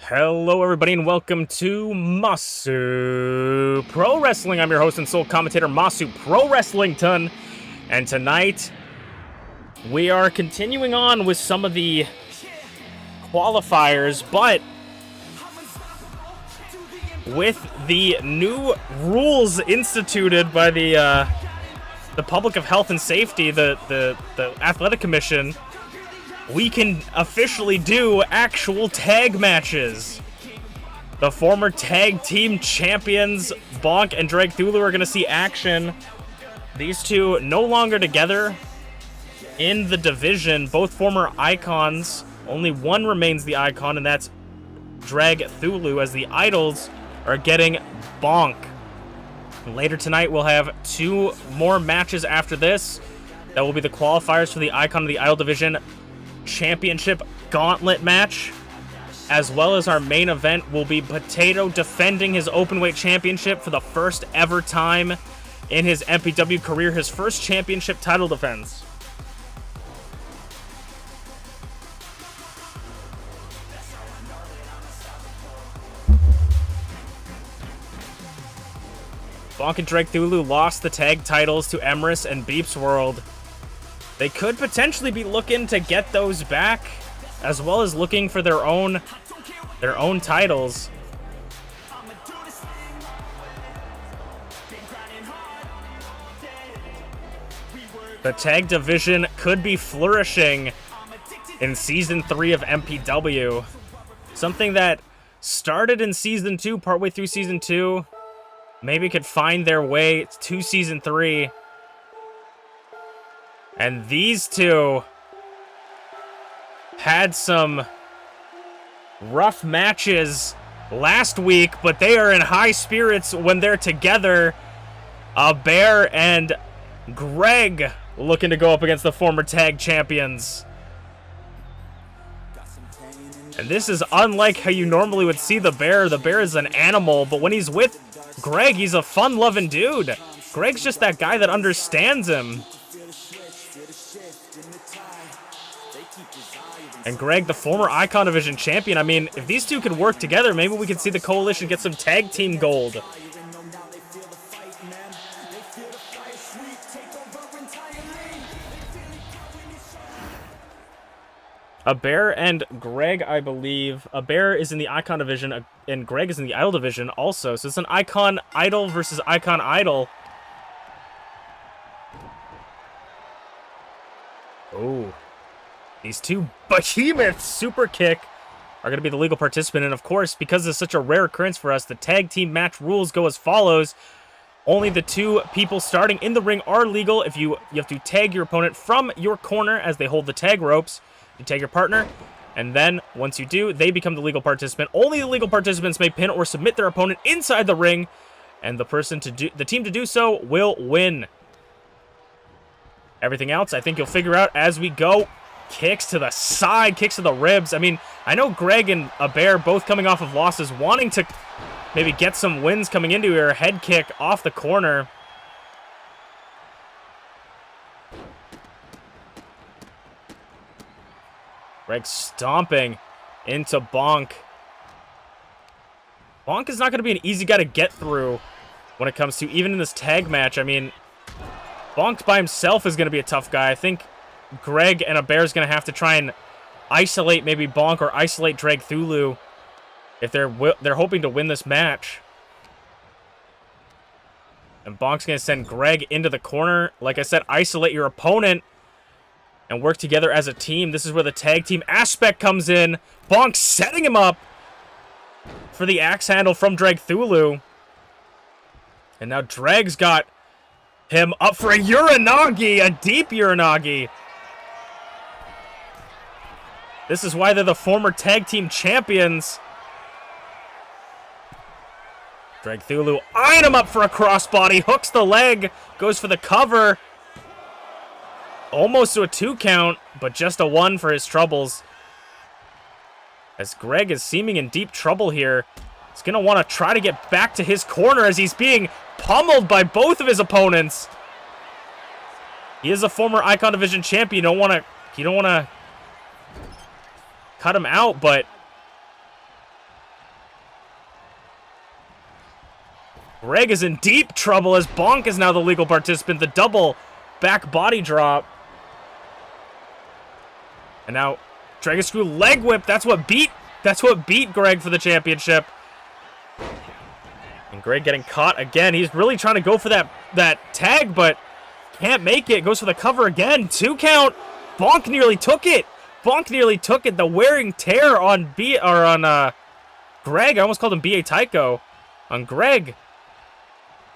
Hello everybody and welcome to Masu Pro Wrestling. I'm your host and sole commentator, Masu Pro Wrestlington. And tonight, we are continuing on with some of the qualifiers, but with the new rules instituted by the Public of Health and Safety, the Athletic Commission, we can officially do actual tag matches. The former tag team champions, Bonk and Dragthulu, are going to see action. These two no longer together in the division. Both former icons. Only one remains the icon, and that's Dragthulu, as the idols are getting Bonk. Later tonight, we'll have two more matches after this. That will be the qualifiers for the Icon of the Idol Division Championship Gauntlet match, as well as our main event will be Potato defending his Openweight Championship for the first ever time in his MPW career, his first championship title defense. Bonk and Dragthulu lost the tag titles to Emrys and ShmeepsWorld. They could potentially be looking to get those back, as well as looking for their own titles. The tag division could be flourishing in Season 3 of MPW. Something that started in Season 2, partway through Season 2, maybe could find their way to Season 3. And these two had some rough matches last week, but they are in high spirits when they're together. Bear and Greg looking to go up against the former tag champions. And this is unlike how you normally would see the Bear. The Bear is an animal, but when he's with Greg, he's a fun-loving dude. Greg's just that guy that understands him. And Greg, the former Icon Division champion. I mean, if these two could work together, maybe we could see the Coalition get some tag team gold. Bear and Greg, I believe. Bear is in the Icon Division, and Greg is in the Idol Division also. So it's an Icon Idol versus Icon Idol. Oh. These two behemoths super kick are going to be the legal participant. And of course, because it's such a rare occurrence for us, the tag team match rules go as follows. Only the two people starting in the ring are legal. If you have to tag your opponent from your corner as they hold the tag ropes. You tag your partner, and then once you do, they become the legal participant. Only the legal participants may pin or submit their opponent inside the ring, and the team to do so will win. Everything else, I think you'll figure out as we go. Kicks to the side, kicks to the ribs. I mean, I know Greg and Bear both coming off of losses, wanting to maybe get some wins coming into here. Head kick off the corner. Greg stomping into Bonk. Bonk is not going to be an easy guy to get through when it comes to even in this tag match. I mean, Bonk by himself is going to be a tough guy. I think Greg and Bear is going to have to try and isolate maybe Bonk or isolate Dragthulu if they're hoping to win this match. And Bonk's going to send Greg into the corner. Like I said, isolate your opponent and work together as a team. This is where the tag team aspect comes in. Bonk setting him up for the axe handle from Dragthulu. And now Drag's got him up for a Uranagi, a deep Uranagi. This is why they're the former tag team champions. Dragthulu eyeing him up for a crossbody, hooks the leg, goes for the cover. Almost to a 2 count, but just a 1 for his troubles. As Greg is seeming in deep trouble here. He's going to want to try to get back to his corner as he's being pummeled by both of his opponents. He is a former Icon Division champion. You don't want to cut him out, but Greg is in deep trouble as Bonk is now the legal participant. The double back body drop. And now Dragon Screw leg whip. That's what beat Greg for the championship. And Greg getting caught again. He's really trying to go for that tag, but can't make it. Goes for the cover again. 2 count. Bonk nearly took it. The wearing tear on Greg. I almost called him B.A. Tycho. On Greg.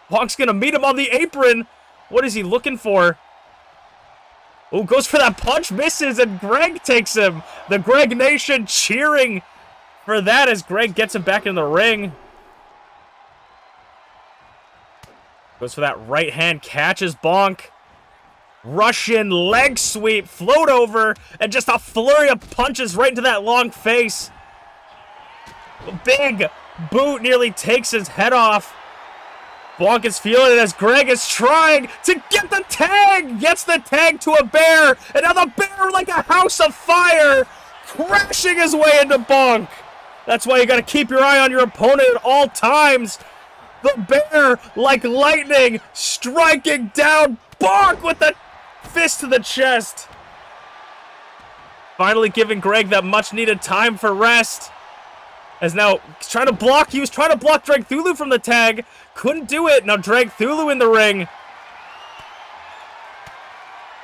Bonk's gonna meet him on the apron. What is he looking for? Oh, goes for that punch, misses, and Greg takes him. The Greg Nation cheering for that as Greg gets him back in the ring. Goes for that right hand, catches Bonk. Russian leg sweep, float over, and just a flurry of punches right into that long face. Big boot nearly takes his head off. Bonk is feeling it as Greg is trying to get the tag. Gets the tag to a bear. And now the bear, like a house of fire, crashing his way into Bonk. That's why you got to keep your eye on your opponent at all times. The bear, like lightning, striking down Bonk with the fist to the chest. Finally giving Greg that much-needed time for rest. As now he's trying to block. He was trying to block Dragthulu from the tag. Couldn't do it. Now Dragthulu in the ring.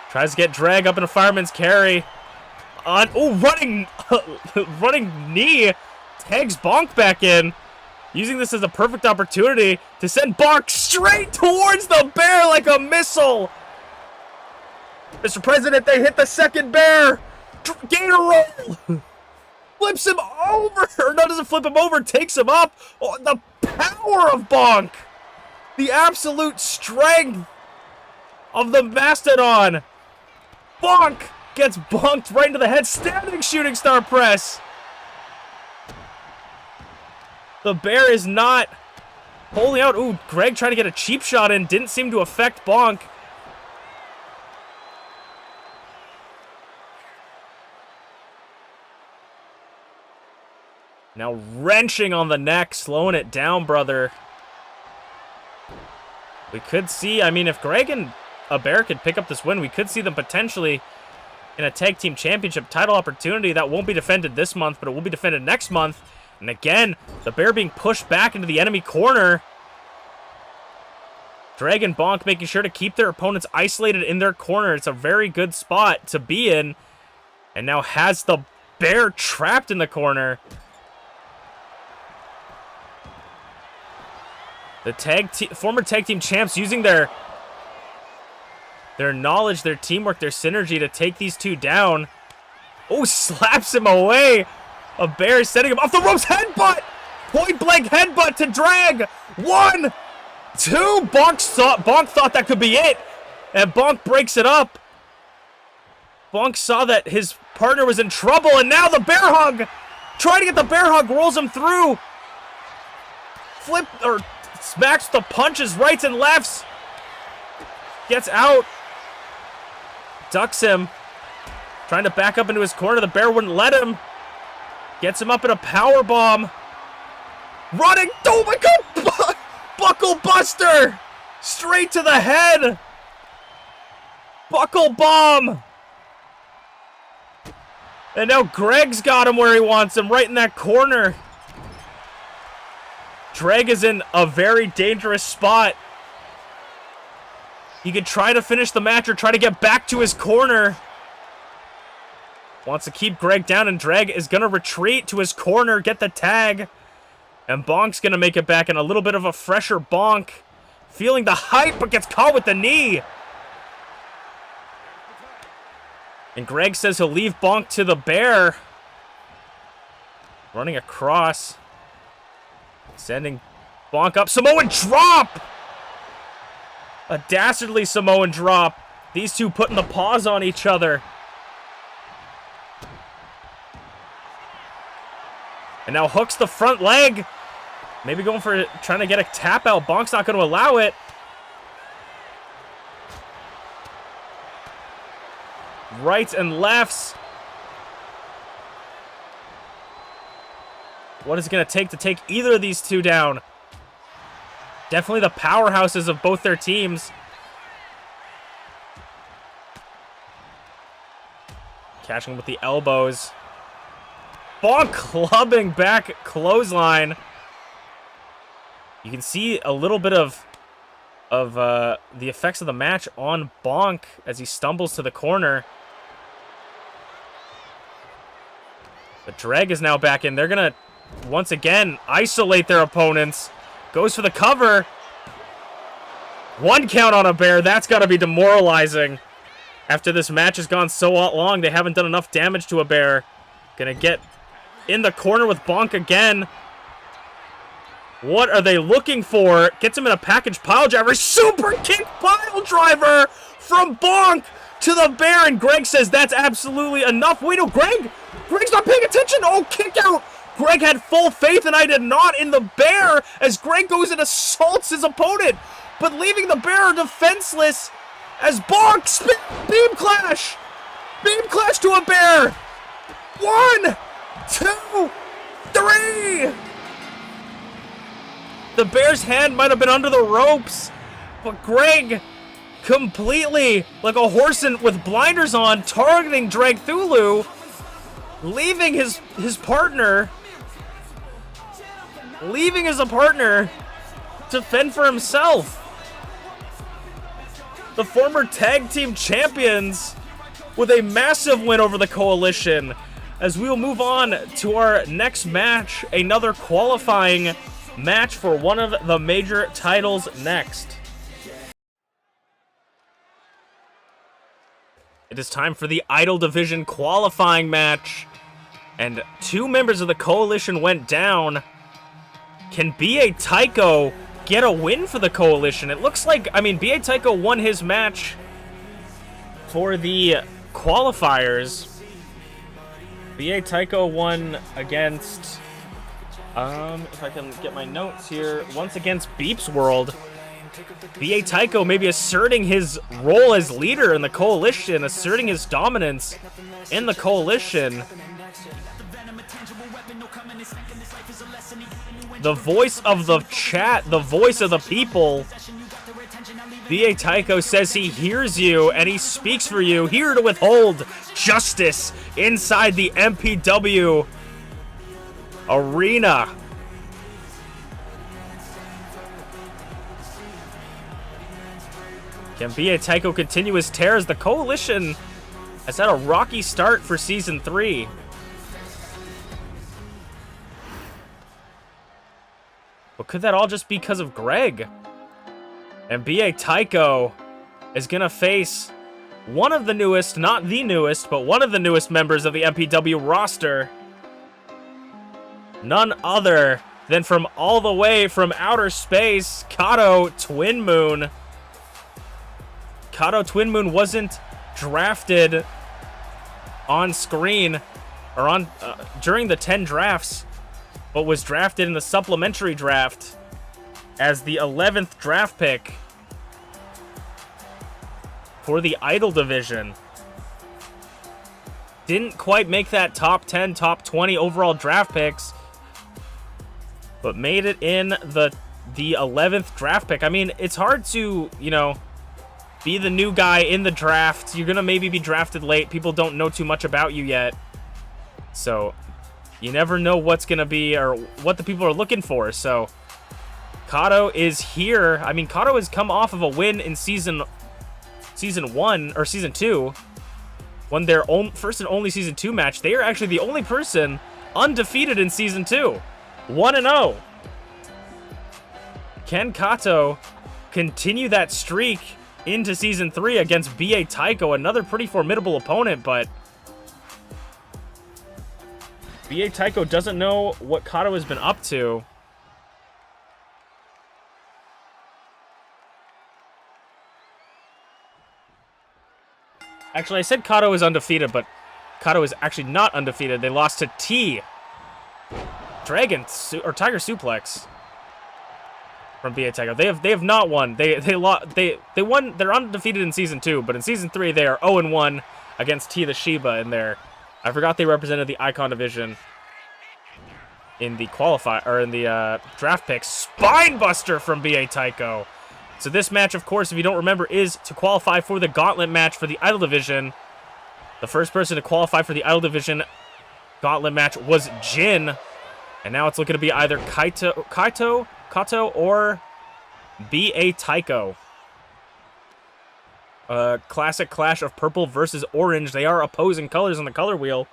Tries to get Drag up in a fireman's carry. Running knee. Tags Bonk back in. Using this as a perfect opportunity to send Bonk straight towards the bear like a missile. Mr. President, they hit the second bear. Gator roll. Flips him over. Or no, doesn't flip him over. Takes him up. Oh, the power of Bonk. The absolute strength of the Mastodon. Bonk gets bonked right into the head. Standing shooting star press. The bear is not holding out. Ooh, Greg tried to get a cheap shot in. Didn't seem to affect Bonk. Now wrenching on the neck, slowing it down, brother. We could see, I mean, if Greg and a bear could pick up this win, we could see them potentially in a tag team championship title opportunity that won't be defended this month, but it will be defended next month. And again, the bear being pushed back into the enemy corner. Drag and Bonk making sure to keep their opponents isolated in their corner. It's a very good spot to be in. And now has the bear trapped in the corner. The former tag team champs using their knowledge, their teamwork, their synergy to take these two down. Oh, slaps him away. A bear setting him off the ropes. Headbutt! Point blank headbutt to Drag. 1, 2. Bonk thought that could be it. And Bonk breaks it up. Bonk saw that his partner was in trouble. And now the bear hug. Trying to get the bear hug. Rolls him through. Smacks the punches, rights and lefts. Gets out. Ducks him. Trying to back up into his corner. The bear wouldn't let him. Gets him up in a power bomb. Running. Oh my God. Buckle buster. Straight to the head. Buckle bomb. And now Greg's got him where he wants him. Right in that corner. Drag is in a very dangerous spot. He could try to finish the match or try to get back to his corner. Wants to keep Greg down, and Drag is going to retreat to his corner, get the tag. And Bonk's going to make it back in a little bit of a fresher Bonk. Feeling the hype, but gets caught with the knee. And Greg says he'll leave Bonk to the bear. Running across. Sending Bonk up. Samoan drop! A dastardly Samoan drop. These two putting the paws on each other. And now hooks the front leg. Maybe going for trying to get a tap out. Bonk's not going to allow it. Rights and lefts. What is it going to take either of these two down? Definitely the powerhouses of both their teams. Catching with the elbows. Bonk clubbing back clothesline. You can see a little bit of the effects of the match on Bonk as he stumbles to the corner. But Drag is now back in. They're going to, once again, isolate their opponents. Goes for the cover. 1 count on a bear. That's got to be demoralizing. After this match has gone so long, they haven't done enough damage to a bear. Going to get in the corner with Bonk again. What are they looking for? Gets him in a package pile driver. Super kick pile driver from Bonk to the bear. And Greg says that's absolutely enough. Wait, no, Greg's not paying attention. Oh, kick out. Greg had full faith, and I did not, in the bear as Greg goes and assaults his opponent, but leaving the bear defenseless as Bonk beam clash. Beam clash to a bear. 1, 2, 3. The bear's hand might have been under the ropes, but Greg completely, like a horse with blinders on, targeting Dragthulu, leaving his partner to fend for himself. The former tag team champions with a massive win over the Coalition, as we will move on to our next match, another qualifying match for one of the major titles next. It is time for the Idol Division qualifying match, and 2 members of the Coalition went down. Can B.A. Tycho get a win for the Coalition? It looks like, I mean, B.A. Tycho won his match for the qualifiers. B.A. Tycho won against, if I can get my notes here, once against ShmeepsWorld. B.A. Tycho maybe asserting his role as leader in the Coalition, asserting his dominance in the Coalition. The voice of the chat, the voice of the people. B.A. Tycho says he hears you and he speaks for you, here to withhold justice inside the MPW arena. Can B.A. Tycho continue his tears? The Coalition has had a rocky start for Season 3. But could that all just be because of Greg? And B.A. Tycho is going to face one of the newest, not the newest, but one of the newest members of the MPW roster. None other than from all the way from outer space, Kato Twin Moon. Kato Twin Moon wasn't drafted on screen or on during the 10 drafts, but was drafted in the supplementary draft as the 11th draft pick for the Idol Division. Didn't quite make that top 10, top 20 overall draft picks, but made it in the 11th draft pick. I mean, it's hard to, you know, be the new guy in the draft. You're going to maybe be drafted late. People don't know too much about you yet. So you never know what's going to be or what the people are looking for. So Kato is here. I mean, Kato has come off of a win in season 1 or season 2. Won their own first and only season 2 match. They are actually the only person undefeated in season 2. 1-0. Can Kato continue that streak into season 3 against B.A. Tycho? Another pretty formidable opponent, but B.A. Tycho doesn't know what Kato has been up to. Actually, I said Kato is undefeated, but Kato is actually not undefeated. They lost to Tiger Suplex from B.A. Tycho. They have not won. They won. They're undefeated in season 2, but in season 3 they are 0-1 against TeaTheShiba in there. I forgot they represented the Icon division in the qualifier, or in the draft pick. Spinebuster from BA Tycho. So this match, of course, if you don't remember, is to qualify for the Gauntlet match for the Idol Division. The first person to qualify for the Idol Division Gauntlet match was Jin. And now it's looking to be either Kato, or BA Tycho. Classic clash of purple versus orange. They are opposing colors on the color wheel.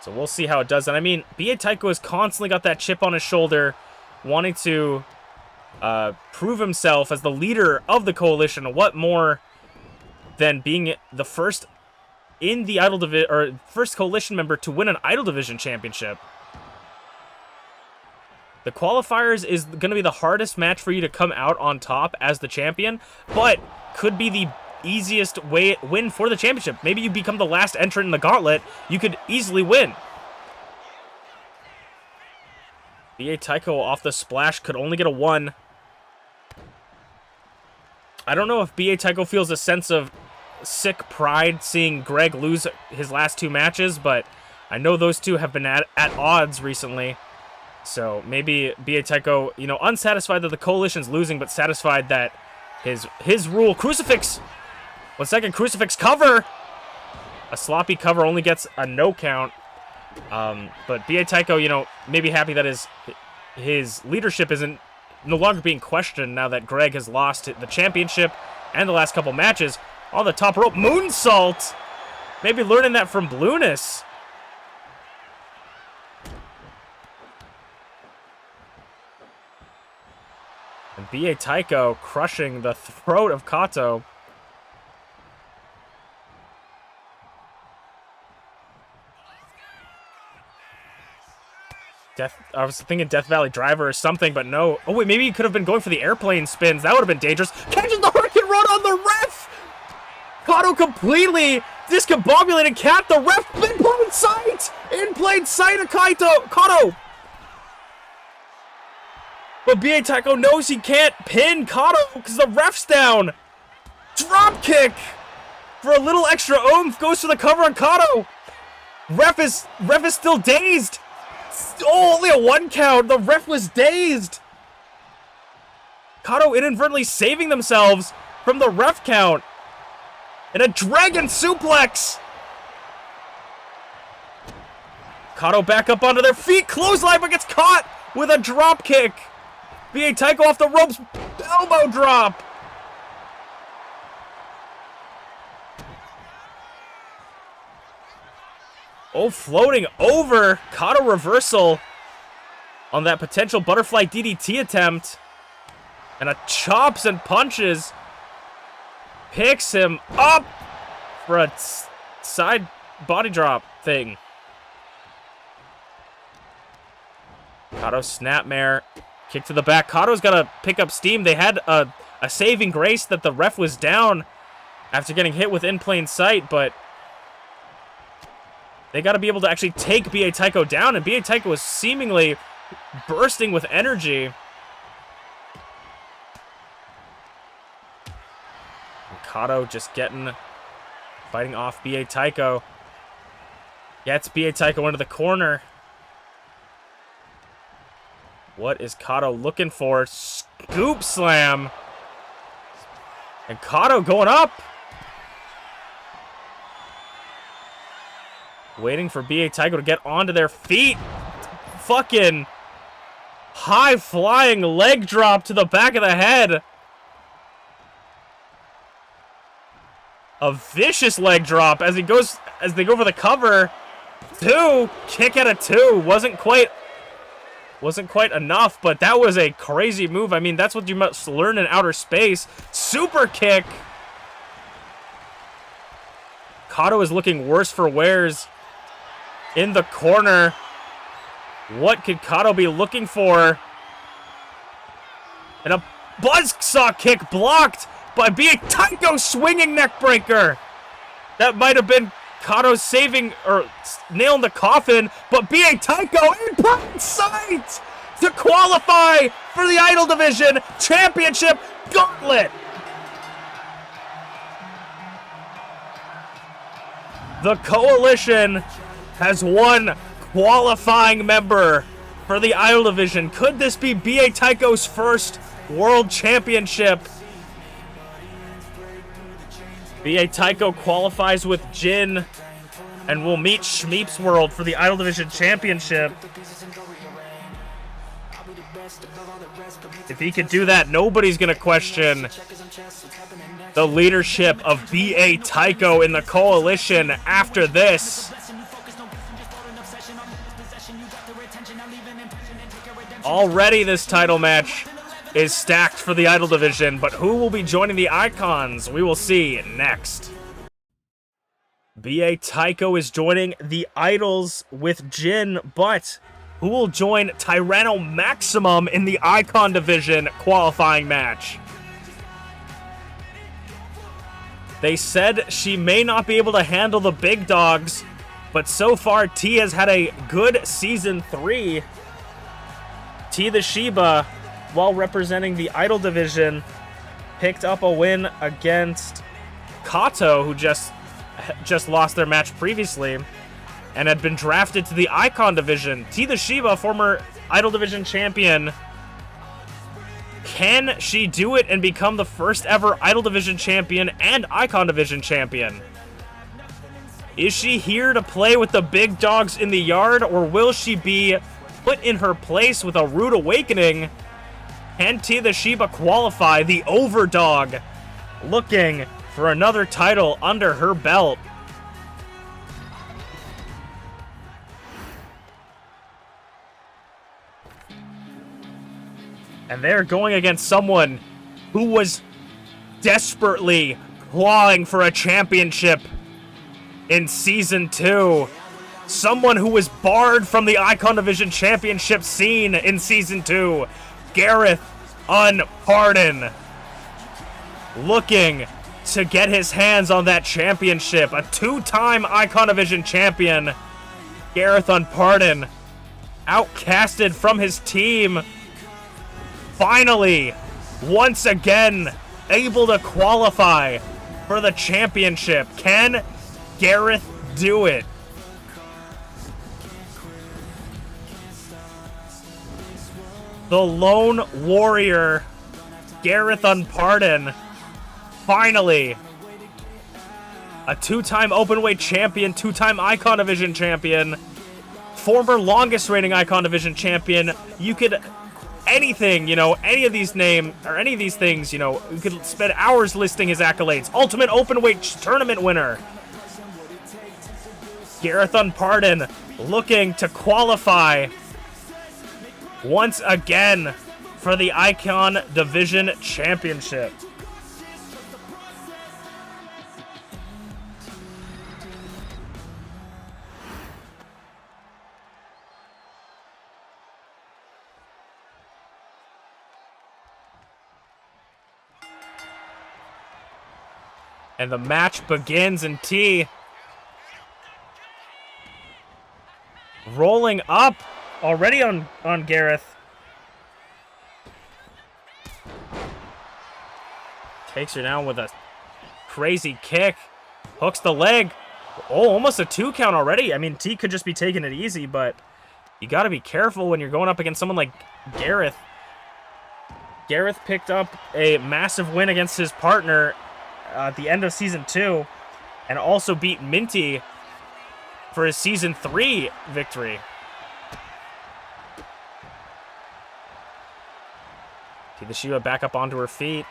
So we'll see how it does. And I mean, BA Tycho has constantly got that chip on his shoulder, wanting to prove himself as the leader of the coalition. What more than being the first in the Idol Division, or first coalition member to win an Idol Division championship? The qualifiers is going to be the hardest match for you to come out on top as the champion, but could be the easiest win for the championship. Maybe you become the last entrant in the Gauntlet, you could easily win. BA Tycho off the splash could only get a 1. I don't know if BA Tycho feels a sense of sick pride seeing Greg lose his last 2 matches, but I know those two have been at odds recently. So maybe BA Tycho, you know, unsatisfied that the coalition's losing, but satisfied that his rule. Crucifix! 1 second, Crucifix cover! A sloppy cover only gets a no count. But BA Tycho, you know, maybe happy that his leadership isn't no longer being questioned now that Greg has lost the championship and the last couple matches. On the top rope, moonsault! Maybe learning that from Blueness. And BA Tycho crushing the throat of Kato. I was thinking Death Valley Driver or something, but no. Oh, wait, maybe he could have been going for the airplane spins. That would have been dangerous. Catches the Hurricane Run on the ref! Kato completely discombobulated Cat. The ref in plain sight! In plain sight of Kato! But BA Tycho knows he can't pin Kato because the ref's down. Drop kick for a little extra oomph. Goes for the cover on Kato. Ref is still dazed. Oh, only a 1 count. The ref was dazed. Kato inadvertently saving themselves from the ref count. And a dragon suplex. Kato back up onto their feet. Clothesline, but gets caught with a drop kick. BA Tycho off the ropes. Elbow drop. Oh, floating over. Kato reversal on that potential butterfly DDT attempt. And a chops and punches. Picks him up for a side body drop thing. Kato snapmare. Kick to the back. Kato's got to pick up steam. They had a saving grace that the ref was down after getting hit with in plain sight, but they got to be able to actually take BA Tycho down, and BA Tycho was seemingly bursting with energy. And Kato just fighting off BA Tycho. Gets BA Tycho into the corner. What is Kato looking for? Scoop slam. And Kato going up. Waiting for BA Tycho to get onto their feet. Fucking high-flying leg drop to the back of the head. A vicious leg drop as they go for the cover. 2. Kick out of 2. Wasn't quite enough, but that was a crazy move. I mean, that's what you must learn in outer space. Super kick. Kato is looking worse for wears in the corner. What could Kato be looking for? And a buzzsaw kick blocked by BA Tycho, swinging neckbreaker. That might have been Kato's saving or nailing the coffin, but BA Tycho in plain sight to qualify for the Idol Division Championship Gauntlet. The Coalition has won qualifying member for the Idol Division. Could this be B.A. Tycho's first World Championship? B.A. Tycho qualifies with Jin and will meet ShmeepsWorld for the Idol Division Championship. If he could do that, nobody's going to question the leadership of B.A. Tycho in the coalition after this. Already this title match is stacked for the Idol Division, but who will be joining the Icons? We will see next. B.A. Tycho is joining the Idols with Jin, but who will join Tyranno Maximum in the Icon Division qualifying match? They said she may not be able to handle the big dogs, but so far T has had a good Season 3. TeaTheShiba, while representing the Idol Division, picked up a win against Kato, who just lost their match previously and had been drafted to the Icon Division. TeaTheShiba, former Idol Division champion. Can she do it and become the first ever Idol Division champion and Icon Division champion? Is she here to play with the big dogs in the yard, or will she be put in her place with a rude awakening? Can TeaTheShiba qualify, the overdog, looking for another title under her belt? And they're going against someone who was desperately clawing for a championship in Season 2. Someone who was barred from the Icon Division championship scene in Season 2. Garreth Unported, looking to get his hands on that championship. A two-time Icon Division champion. Garreth Unported, outcasted from his team. Finally, once again, able to qualify for the championship. Can Garreth do it? The Lone Warrior, Garreth Unported, finally, a two-time openweight champion, two-time Icon Division champion, former longest reigning Icon Division champion. You could, anything, you know, any of these things, you know, you could spend hours listing his accolades. Ultimate openweight tournament winner. Garreth Unported looking to qualify once again for the Icon Division Championship. And the match begins, and T rolling up already on Garreth. Takes her down with a crazy kick. Hooks the leg. Oh, almost a 2 count already. I mean, T could just be taking it easy, but you got to be careful when you're going up against someone like Garreth. Garreth picked up a massive win against his partner at the end of Season 2, and also beat Minty for his Season 3 victory. TeaTheShiba back up onto her feet.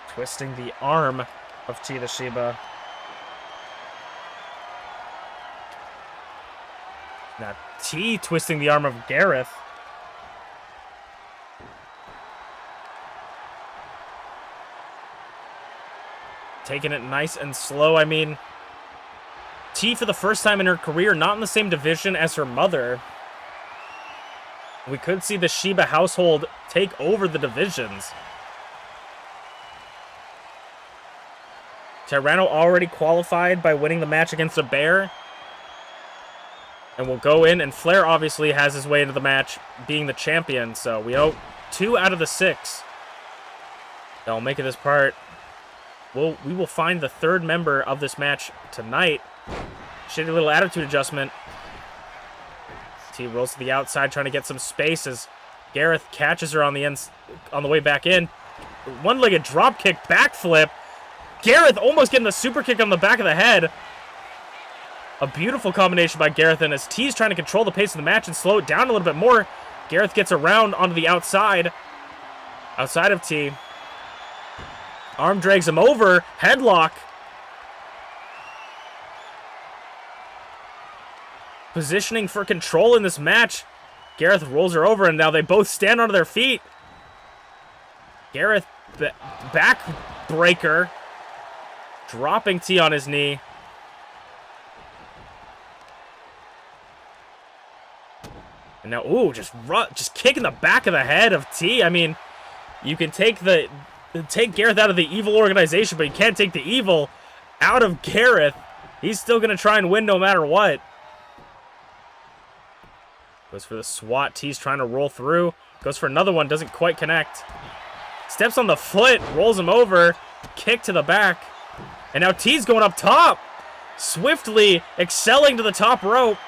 Twisting the arm of TeaTheShiba. Now T twisting the arm of Garreth. Taking it nice and slow. I mean, T, for the first time in her career, not in the same division as her mother. We could see the Shiba household take over the divisions. Tyranno already qualified by winning the match against a bear. And will go in, and Flair obviously has his way into the match, being the champion. So we know 2 out of the 6 that will make it this part we will find the third member of this match tonight. Shitty little attitude adjustment. T rolls to the outside, trying to get some space as Garreth catches her on the way back in. One-legged drop kick, backflip. Garreth almost getting the super kick on the back of the head. A beautiful combination by Garreth, and as T's trying to control the pace of the match and slow it down a little bit more, Garreth gets around onto the outside of T. Arm drags him over, headlock. Positioning for control in this match. Garreth rolls her over, and now they both stand onto their feet. Garreth backbreaker, dropping T on his knee. And now, ooh, just kicking the back of the head of T. I mean, you can take Garreth out of the evil organization, but you can't take the evil out of Garreth. He's still going to try and win no matter what. Goes for the swat. T's trying to roll through. Goes for another one. Doesn't quite connect. Steps on the foot. Rolls him over. Kick to the back. And now T's going up top. Swiftly excelling to the top rope.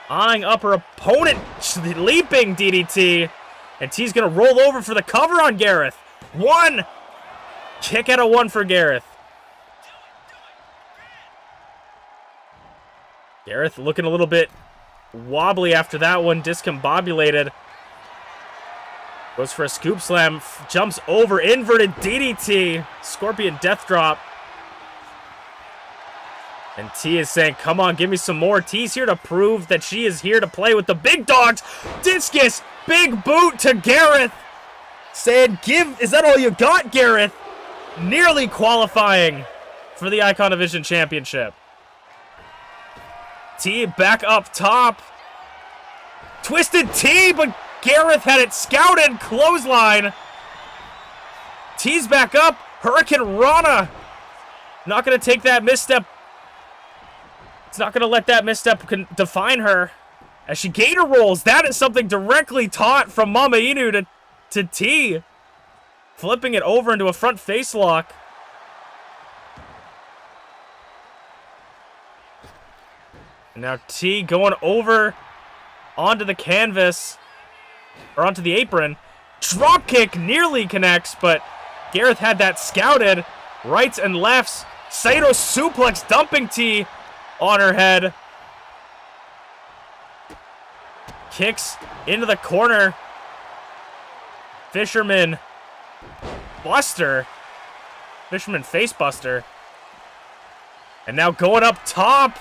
Eyeing up her opponent. Leaping DDT. And T's going to roll over for the cover on Garreth. One. Kick out of one for Garreth. Garreth looking a little bit wobbly after that one, discombobulated. Goes for a scoop slam, jumps over, inverted DDT, Scorpion Death Drop. And T is saying, come on, give me some more. T's here to prove that she is here to play with the big dogs. Discus, big boot to Garreth. Saying, is that all you got, Garreth? Nearly qualifying for the Icon Division Championship. T back up top. Twisted T, but Garreth had it scouted. Clothesline. T's back up. Hurricane Rana. Not going to take that misstep. It's not going to let that misstep define her. As she gator rolls, that is something directly taught from MamaInu to T. Flipping it over into a front face lock. Now T going over onto the canvas, or onto the apron. Drop kick nearly connects, but Garreth had that scouted. Rights and lefts. Saito suplex dumping T on her head. Kicks into the corner. Fisherman Buster. Fisherman face buster. And now going up top.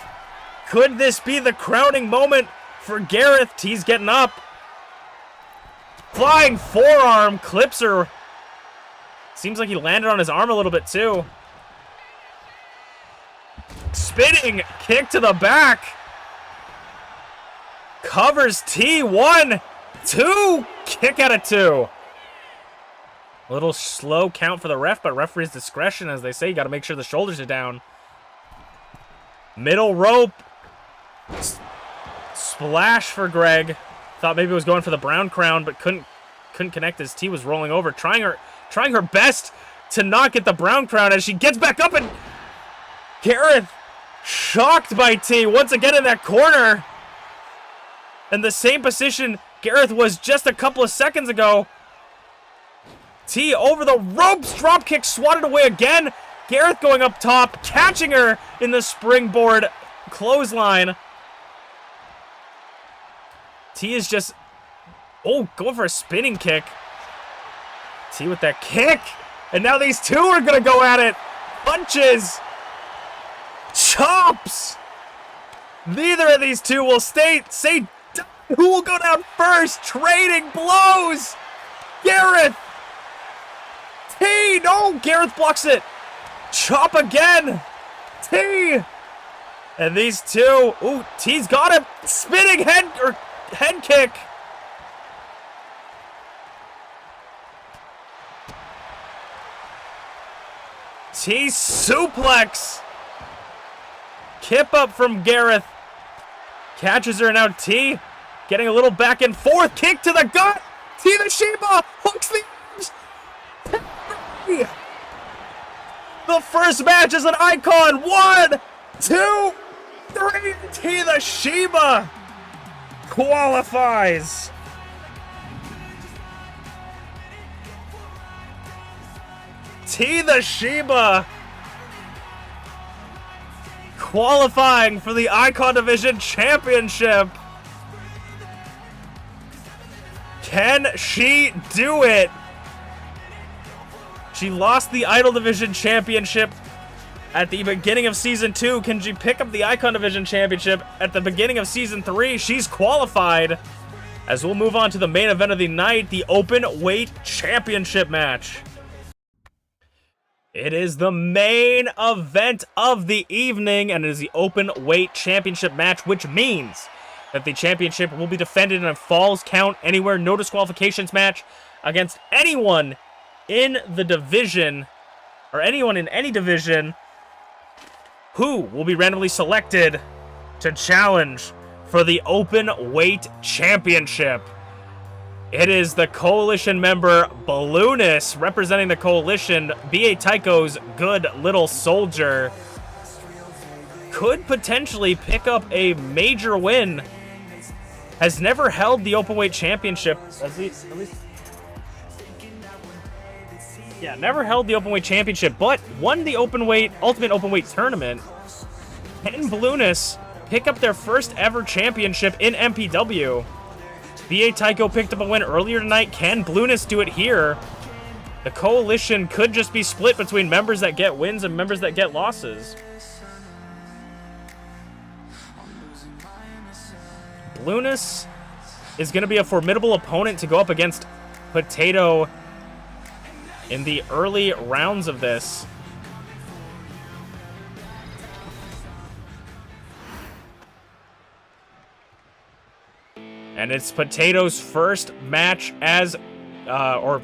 Could this be the crowning moment for Garreth? T's getting up. Flying forearm clips her. Seems like he landed on his arm a little bit too. Spinning kick to the back. Covers T. 1, 2. Kick out of 2. A little slow count for the ref, but referee's discretion, as they say. You got to make sure the shoulders are down. Middle rope. Splash for Greg. Thought maybe it was going for the brown crown, but couldn't connect as T was rolling over, trying her best to not get the brown crown as she gets back up, and Garreth shocked by T once again in that corner. In the same position Garreth was just a couple of seconds ago. T over the ropes, drop kick swatted away again. Garreth going up top, catching her in the springboard clothesline. T is just, going for a spinning kick. T with that kick. And now these two are going to go at it. Punches. Chops. Neither of these two will say who will go down first. Trading blows. Garreth. T. No, Garreth blocks it. Chop again. T. And these two. Ooh, T's got him. Spinning head kick. T suplex. Kip up from Garreth. Catches her. Now T getting a little back and forth. Kick to the gut. TeaTheShiba hooks the arms. the first match as an icon. 1, 2, 3. TeaTheShiba qualifies. TeaTheShiba qualifying for the Icon Division Championship. Can she do it? She lost the Idol Division Championship at the beginning of Season 2. Can she pick up the Icon Division Championship at the beginning of Season 3? She's qualified. As we'll move on to the main event of the night, the Open Weight Championship match. It is the main event of the evening, and it is the Open Weight Championship match, which means that the championship will be defended in a Falls Count Anywhere no disqualifications match against anyone in the division, or anyone in any division, who will be randomly selected to challenge for the Open Weight Championship. It is the Coalition member Balloonist representing the Coalition. B.A. Tycho's good little soldier could potentially pick up a major win. Has never held the Openweight Championship. Never held the Openweight Championship, but won the Ultimate Openweight Tournament. Can Balloonist pick up their first ever championship in MPW? B.A. Tycho picked up a win earlier tonight. Can Balloonist do it here? The Coalition could just be split between members that get wins and members that get losses. Balloonist is going to be a formidable opponent to go up against Potato in the early rounds of this. And it's Potato's first match as,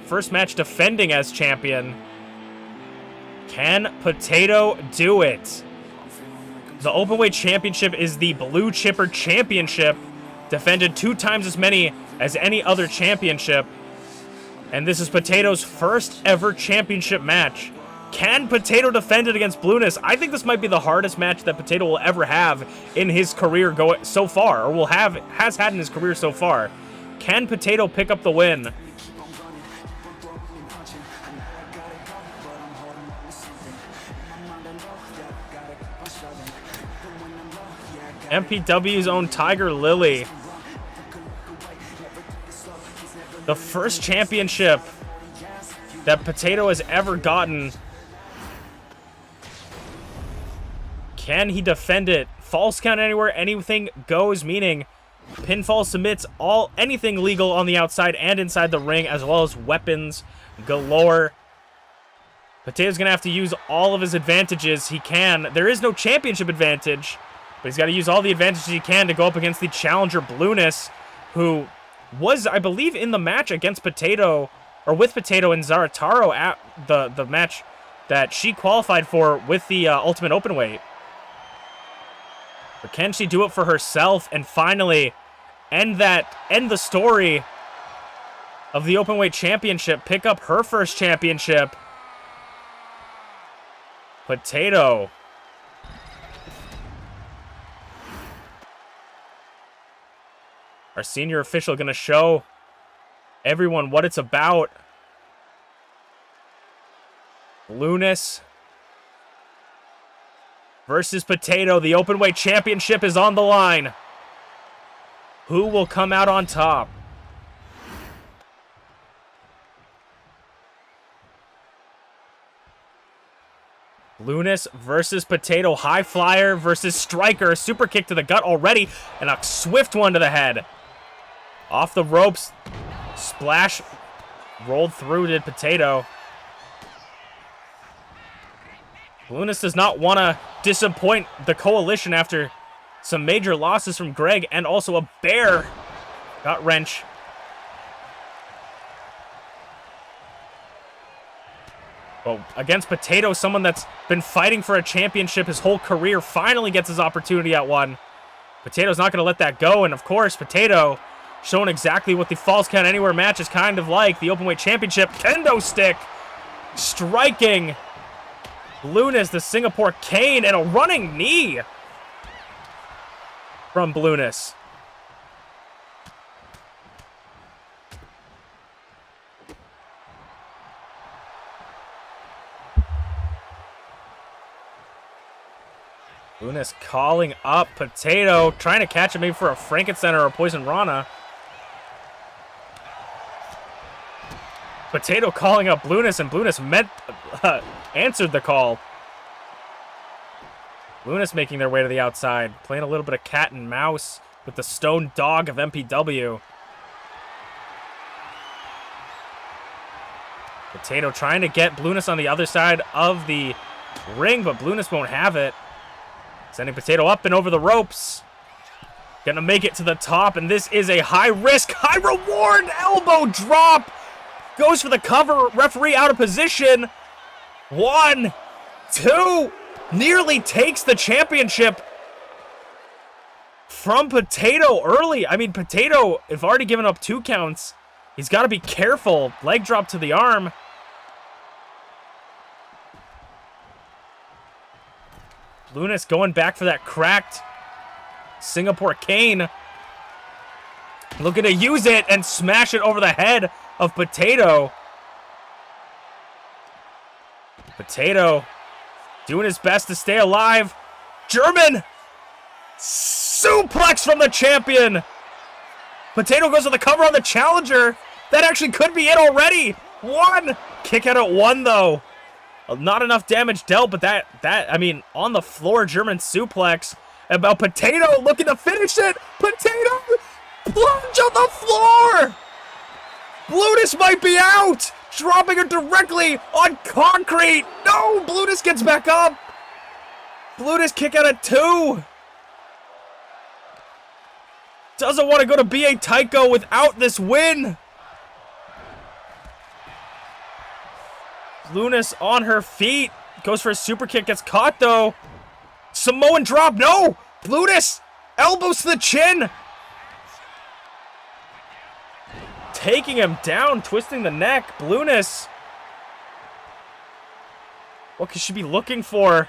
first match defending as champion. Can Potato do it? The Openweight Championship is the Blue Chipper Championship, defended 2 times as many as any other championship. And this is Potato's first ever championship match. Can Potato defend it against Balloonist? I think this might be the hardest match that Potato will ever have in his career so far, or has had in his career so far. Can Potato pick up the win? MPW's own Tiger Lily. The first championship that Potato has ever gotten. Can he defend it? Falls count anywhere, anything goes, meaning pinfall submits anything legal on the outside and inside the ring, as well as weapons galore. Potato's gonna have to use all of his advantages he can. There is no championship advantage, but he's got to use all the advantages he can to go up against the challenger Balloonist, who was, I believe, in the match against Potato, or with Potato and Zarataro at the match that she qualified for with the Ultimate Openweight. But can she do it for herself and finally end the story of the Openweight Championship, pick up her first championship? Potato. Our senior official going to show everyone what it's about. Balloonist versus Potato. The Openweight Championship is on the line. Who will come out on top? Balloonist versus Potato. High flyer versus striker. Super kick to the gut already, and a swift one to the head. Off the ropes. Splash. Rolled through to Potato. Balloonist does not want to disappoint the Coalition after some major losses from Greg and also a bear gut wrench. Well, against Potato, someone that's been fighting for a championship his whole career, finally gets his opportunity at one. Potato's not going to let that go, and of course, Potato showing exactly what the Falls Count Anywhere match is kind of like. The Openweight Championship kendo stick striking Blueness, the Singapore cane, and a running knee from Blueness. Blueness calling up Potato, trying to catch him maybe for a Frankenstein or a Poison Rana. Potato calling up Blueness, and Blueness answered the call. Blueness making their way to the outside, playing a little bit of cat and mouse with the stone dog of MPW. Potato trying to get Blueness on the other side of the ring, but Blueness won't have it. Sending Potato up and over the ropes. Gonna make it to the top, and this is a high-risk, high-reward elbow drop. Goes for the cover, referee out of position. 1, 2, nearly takes the championship from Potato early. I mean, Potato, if already given up 2 counts, he's got to be careful. Leg drop to the arm. Blueness going back for that cracked Singapore cane. Looking to use it and smash it over the head of Potato. Potato doing his best to stay alive. German suplex from the champion. Potato goes to the cover on the challenger. That actually could be it already. 1. Kick out at 1, though. Not enough damage dealt, but that I mean, on the floor, German suplex. About Potato looking to finish it. Potato plunge on the floor. Blueness might be out. Dropping her directly on concrete. No, Blueness gets back up. Blueness kick out at 2. Doesn't want to go to BA Tycho without this win. Blueness on her feet. Goes for a super kick. Gets caught, though. Samoan drop. No! Blueness. Elbows to the chin. Taking him down. Twisting the neck. Blueness. What could she be looking for?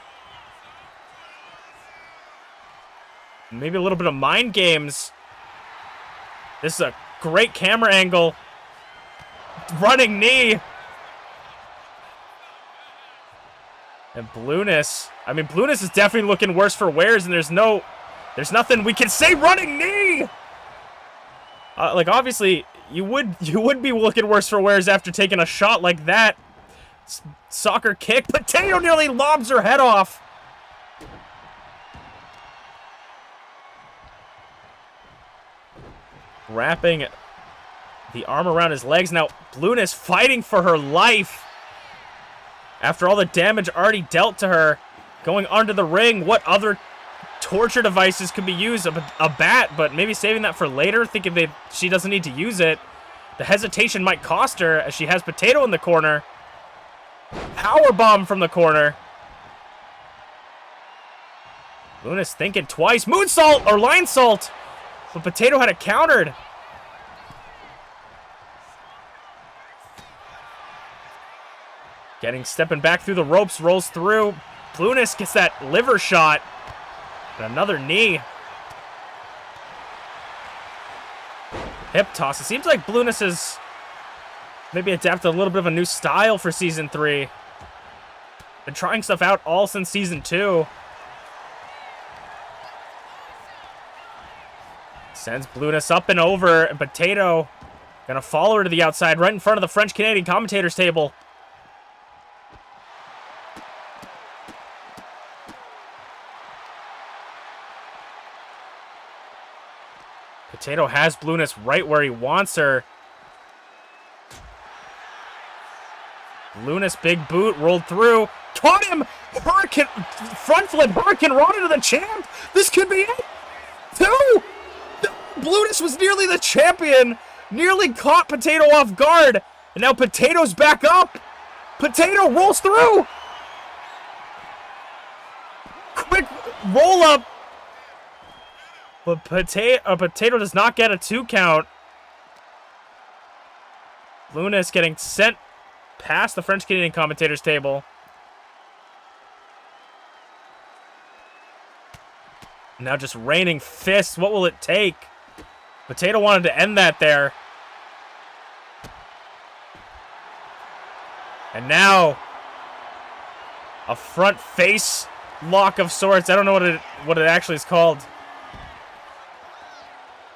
Maybe a little bit of mind games. This is a great camera angle. Running knee. And Blueness, I mean, Blueness is definitely looking worse for wears, and there's nothing we can say. Running knee. Like, obviously, you would be looking worse for wears after taking a shot like that. Soccer kick. Potato nearly lobs her head off. Wrapping the arm around his legs. Now, Blueness fighting for her life. After all the damage already dealt to her, going under the ring, what other torture devices could be used? A bat, but maybe saving that for later, thinking she doesn't need to use it. The hesitation might cost her, as she has Potato in the corner. Powerbomb from the corner. Blueness thinking twice. Moonsault or line salt, but Potato had it countered. Stepping back through the ropes, rolls through. Blueness gets that liver shot. And another knee. Hip toss. It seems like Blueness has maybe adapted a little bit of a new style for Season 3. Been trying stuff out all since Season 2. Sends Blueness up and over. And Potato gonna follow her to the outside, right in front of the French-Canadian commentators table. Potato has Blueness right where he wants her. Blueness, big boot, rolled through. Caught him! Hurricane, front flip, Hurricane Rana to the champ! This could be it! 2! Blueness was nearly the champion! Nearly caught Potato off guard! And now Potato's back up! Potato rolls through! Quick roll up! But Potato does not get a 2 count. Blueness getting sent past the French-Canadian commentators table. Now just raining fists. What will it take? Potato wanted to end that there. And now a front face lock of sorts. I don't know what it actually is called.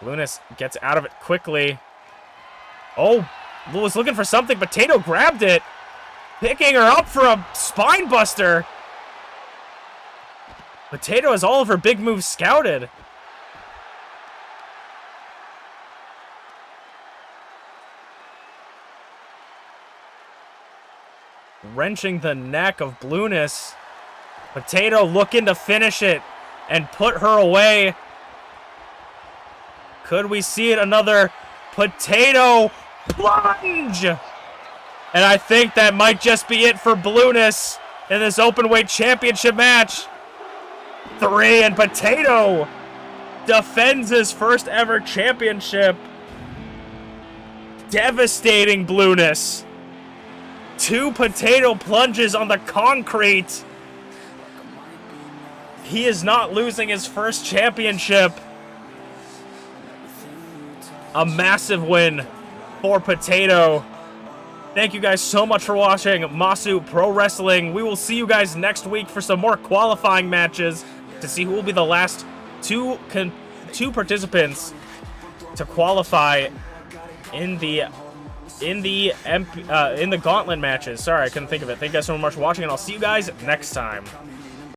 Lunas gets out of it quickly. Oh, was looking for something. Potato grabbed it. Picking her up for a spine buster. Potato has all of her big moves scouted. Wrenching the neck of Blueness. Potato looking to finish it and put her away. Could we see it? Another Potato plunge. And I think that might just be it for Blueness in this openweight championship match. 3, and Potato defends his first ever championship. Devastating Blueness. 2 Potato plunges on the concrete. He is not losing his first championship. A massive win for Potato. Thank you guys so much for watching Masu Pro Wrestling. We will see you guys next week for some more qualifying matches to see who will be the last two participants to qualify in the Gauntlet matches. Sorry, I couldn't think of it. Thank you guys so much for watching, and I'll see you guys next time.